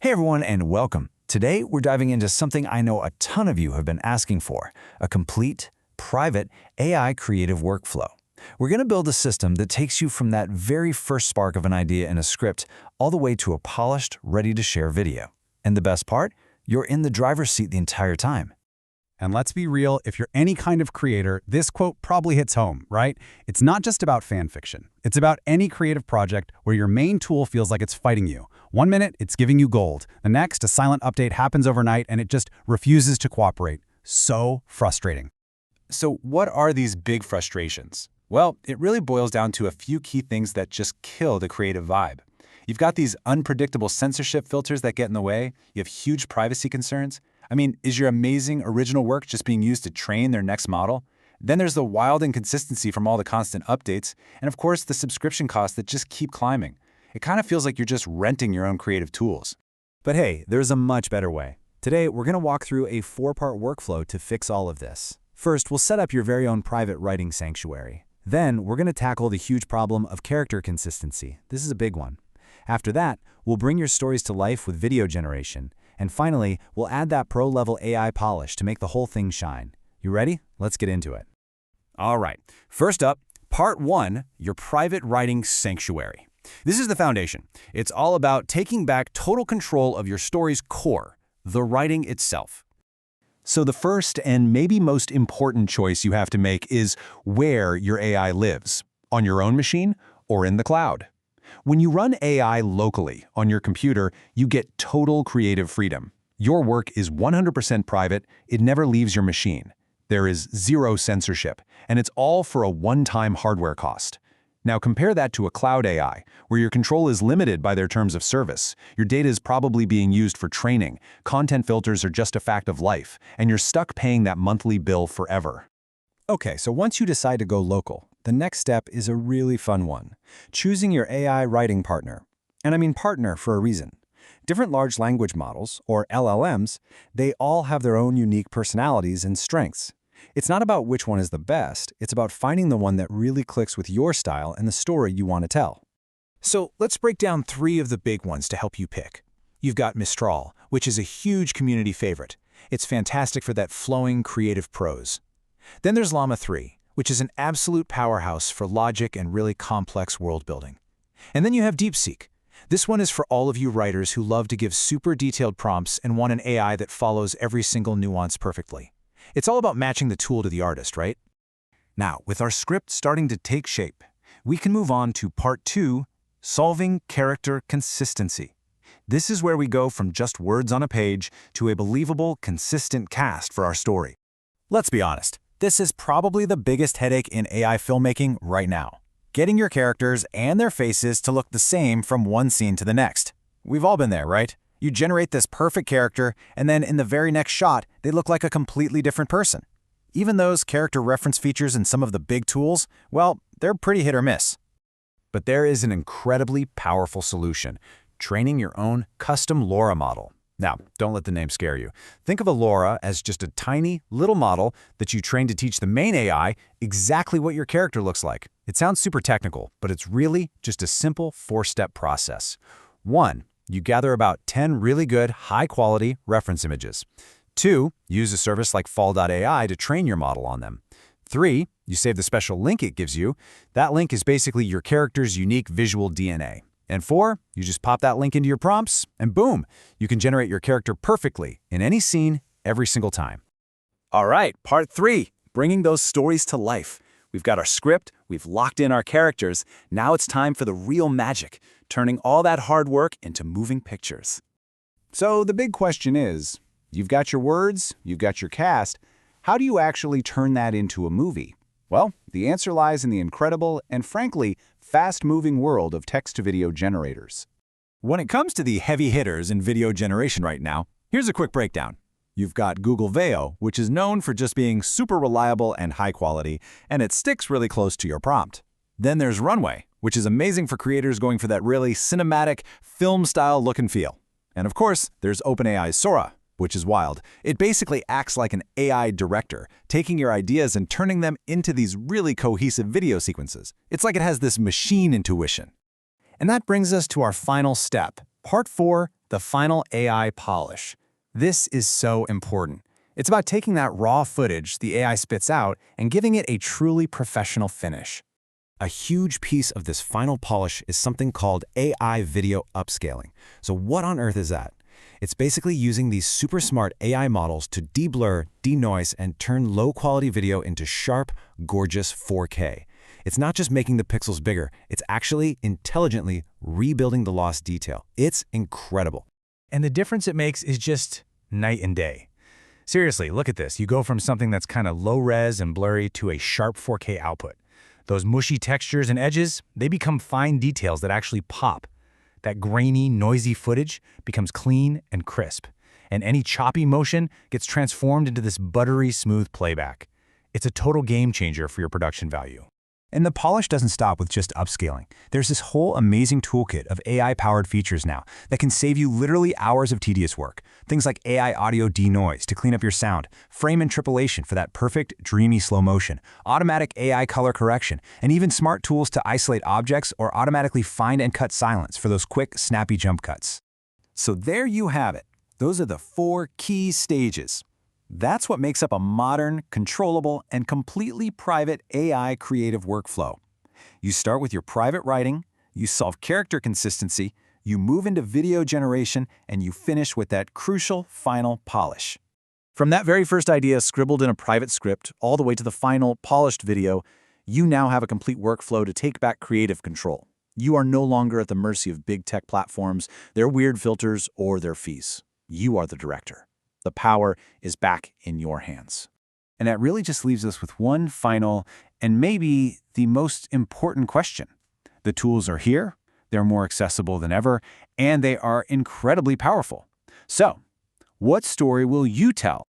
Hey everyone, and welcome. Today, we're diving into something I know a ton of you have been asking for, a complete, private AI creative workflow. We're going to build a system that takes you from that very first spark of an idea in a script all the way to a polished, ready-to-share video. And the best part? You're in the driver's seat the entire time. And let's be real, if you're any kind of creator, this quote probably hits home, right? It's not just about fan fiction. It's about any creative project where your main tool feels like it's fighting you. One minute, it's giving you gold. The next, a silent update happens overnight and it just refuses to cooperate. So frustrating. So what are these big frustrations? Well, it really boils down to a few key things that just kill the creative vibe. You've got these unpredictable censorship filters that get in the way. You have huge privacy concerns. I mean, is your amazing original work just being used to train their next model? Then there's the wild inconsistency from all the constant updates, and of course the subscription costs that just keep climbing. It kind of feels like you're just renting your own creative tools. But hey, there's a much better way. Today, we're going to walk through a 4-part workflow to fix all of this. First, we'll set up your very own private writing sanctuary. Then, we're going to tackle the huge problem of character consistency. This is a big one. After that, we'll bring your stories to life with video generation. And finally, we'll add that pro-level AI polish to make the whole thing shine. You ready? Let's get into it. All right. First up, Part 1, your private writing sanctuary. This is the foundation. It's all about taking back total control of your story's core, the writing itself. So the first and maybe most important choice you have to make is where your AI lives, on your own machine or in the cloud. When you run AI locally on your computer, you get total creative freedom. Your work is 100% private, it never leaves your machine. There is zero censorship, and it's all for a one-time hardware cost. Now compare that to a cloud AI, where your control is limited by their terms of service. Your data is probably being used for training, content filters are just a fact of life, and you're stuck paying that monthly bill forever. Okay, so once you decide to go local, the next step is a really fun one. Choosing your AI writing partner. And I mean partner for a reason. Different large language models, or LLMs, they all have their own unique personalities and strengths. It's not about which one is the best, it's about finding the one that really clicks with your style and the story you want to tell. So let's break down 3 of the big ones to help you pick. You've got Mistral, which is a huge community favorite. It's fantastic for that flowing, creative prose. Then there's Llama 3, which is an absolute powerhouse for logic and really complex world building. And then you have DeepSeek. This one is for all of you writers who love to give super detailed prompts and want an AI that follows every single nuance perfectly. It's all about matching the tool to the artist, right? Now, with our script starting to take shape, we can move on to Part 2, solving character consistency. This is where we go from just words on a page to a believable, consistent cast for our story. Let's be honest. This is probably the biggest headache in AI filmmaking right now. Getting your characters and their faces to look the same from one scene to the next. We've all been there, right? You generate this perfect character, and then in the very next shot, they look like a completely different person. Even those character reference features in some of the big tools, well, they're pretty hit or miss. But there is an incredibly powerful solution, training your own custom LoRa model. Now, don't let the name scare you. Think of a LoRa as just a tiny, little model that you train to teach the main AI exactly what your character looks like. It sounds super technical, but it's really just a simple 4-step process. 1. You gather about 10 really good, high-quality reference images. 2. Use a service like Fall.ai to train your model on them. 3. You save the special link it gives you. That link is basically your character's unique visual DNA. And 4, you just pop that link into your prompts, and boom, you can generate your character perfectly in any scene every single time. All right, Part 3, bringing those stories to life. We've got our script, we've locked in our characters, now it's time for the real magic, turning all that hard work into moving pictures. So the big question is, you've got your words, you've got your cast, how do you actually turn that into a movie? Well, the answer lies in the incredible and, frankly, fast-moving world of text-to-video generators. When it comes to the heavy hitters in video generation right now, here's a quick breakdown. You've got Google Veo, which is known for just being super reliable and high quality, and it sticks really close to your prompt. Then there's Runway, which is amazing for creators going for that really cinematic, film-style look and feel. And of course, there's OpenAI's Sora, which is wild. It basically acts like an AI director, taking your ideas and turning them into these really cohesive video sequences. It's like it has this machine intuition. And that brings us to our final step, Part 4, the final AI polish. This is so important. It's about taking that raw footage the AI spits out and giving it a truly professional finish. A huge piece of this final polish is something called AI video upscaling. So what on earth is that? It's basically using these super smart AI models to de-blur, denoise, and turn low-quality video into sharp, gorgeous 4K. It's not just making the pixels bigger, it's actually intelligently rebuilding the lost detail. It's incredible. And the difference it makes is just night and day. Seriously, look at this. You go from something that's kind of low-res and blurry to a sharp 4K output. Those mushy textures and edges, they become fine details that actually pop. That grainy, noisy footage becomes clean and crisp, and any choppy motion gets transformed into this buttery, smooth playback. It's a total game changer for your production value. And the polish doesn't stop with just upscaling. There's this whole amazing toolkit of AI-powered features now that can save you literally hours of tedious work. Things like AI audio denoise to clean up your sound, frame interpolation for that perfect, dreamy slow motion, automatic AI color correction, and even smart tools to isolate objects or automatically find and cut silence for those quick, snappy jump cuts. So there you have it. Those are the 4 key stages. That's what makes up a modern, controllable, and completely private AI creative workflow. You start with your private writing, you solve character consistency, you move into video generation, and you finish with that crucial final polish. From that very first idea scribbled in a private script all the way to the final, polished video, you now have a complete workflow to take back creative control. You are no longer at the mercy of big tech platforms, their weird filters, or their fees. You are the director. The power is back in your hands. And that really just leaves us with one final and maybe the most important question. The tools are here, they're more accessible than ever, and they are incredibly powerful. So, what story will you tell